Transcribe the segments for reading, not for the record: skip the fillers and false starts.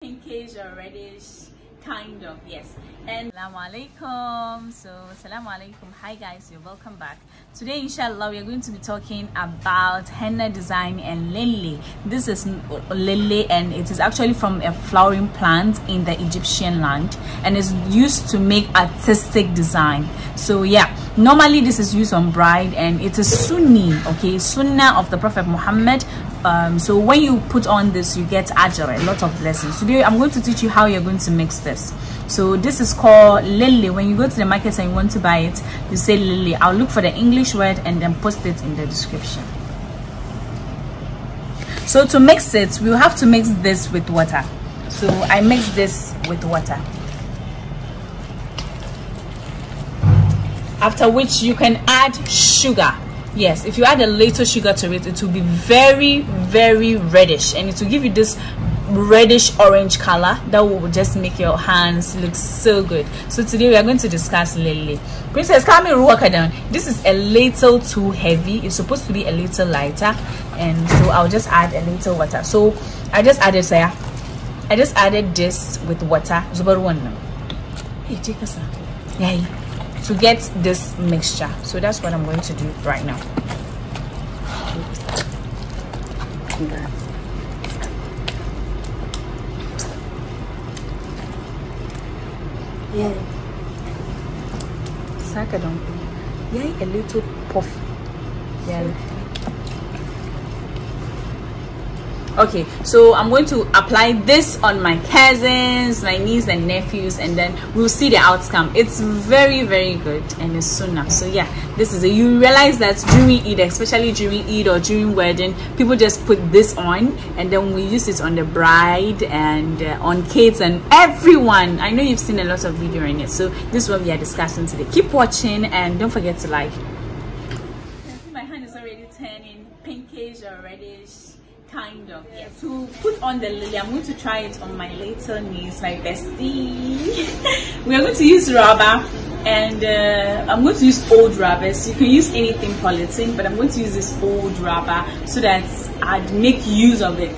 Pinkish or reddish, kind of, yes. And Assalamu alaikum. Assalamu alaikum. Hi guys, you're welcome back. Today inshallah we are going to be talking about henna design and lele. This is lele and it is actually from a flowering plant in the Egyptian land and is used to make artistic design. So yeah, normally this is used on bride and it is sunni, okay, sunnah of the Prophet Muhammad. So when you put on this you get ajr, a lot of blessings. Today I'm going to teach you how you're going to mix this. So this is called lele. When you go to the market and you want to buy it, you say lele. I'll look for the English word and then post it in the description. So to mix it, we'll have to mix this with water. So I mix this with water, after which you can add sugar. Yes, if you add a little sugar to it, it will be very reddish and it will give you this reddish orange color that will just make your hands look so good. So today we are going to discuss lele. Princess, come here, walk down. This is a little too heavy. It's supposed to be a little lighter, and so I'll just add a little water. So I just added this with water to get this mixture. So that's what I'm going to do right now. Yeah, a little puff. Yeah. Okay, so I'm going to apply this on my cousins, my niece and nephews, and then we'll see the outcome. It's very good and it's sunnah. So yeah, this is you realize that during Eid, especially during Eid or during wedding, people just put this on and then we use it on the bride and on kids and everyone. I know you've seen a lot of video in it, so this is what we are discussing today. Keep watching and don't forget to like. My hand is already turning pinkish or reddish, kind of. Yeah. To put on the lily, I'm going to try it on my little niece, my bestie. We are going to use rubber, and I'm going to use old rubbers. You can use anything polythene, but I'm going to use this old rubber so that I'd make use of it.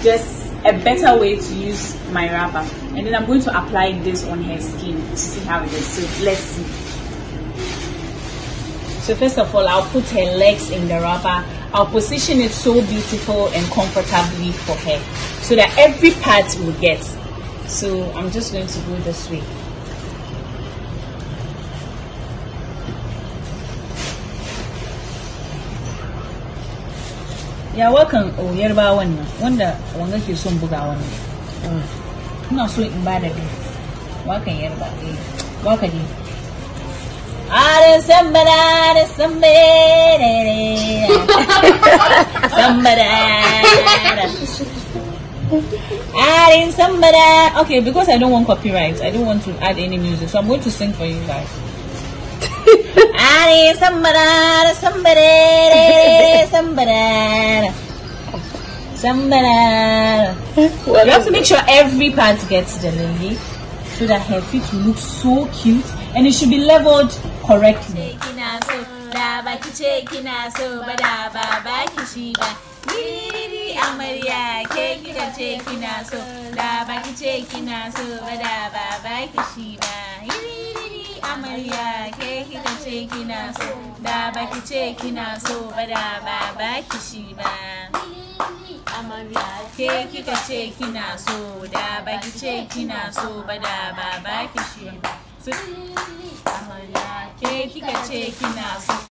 Just a better way to use my rubber. And then I'm going to apply this on her skin to see how it is. So let's see. So first of all, I'll put her legs in the rubber. I'll position it so beautiful and comfortably for her so that every part will get. So I'm just going to go this way. Yeah, welcome. Oh, you're about one. Wonder that you some buga one. No, so in bad at it. Welcome, you're about it. Welcome. Somebody. Okay, because I don't want copyright, I don't want to add any music, so I'm going to sing for you guys. Somebody. You have to make sure every part gets the lily so that her feet will look so cute and it should be leveled correctly.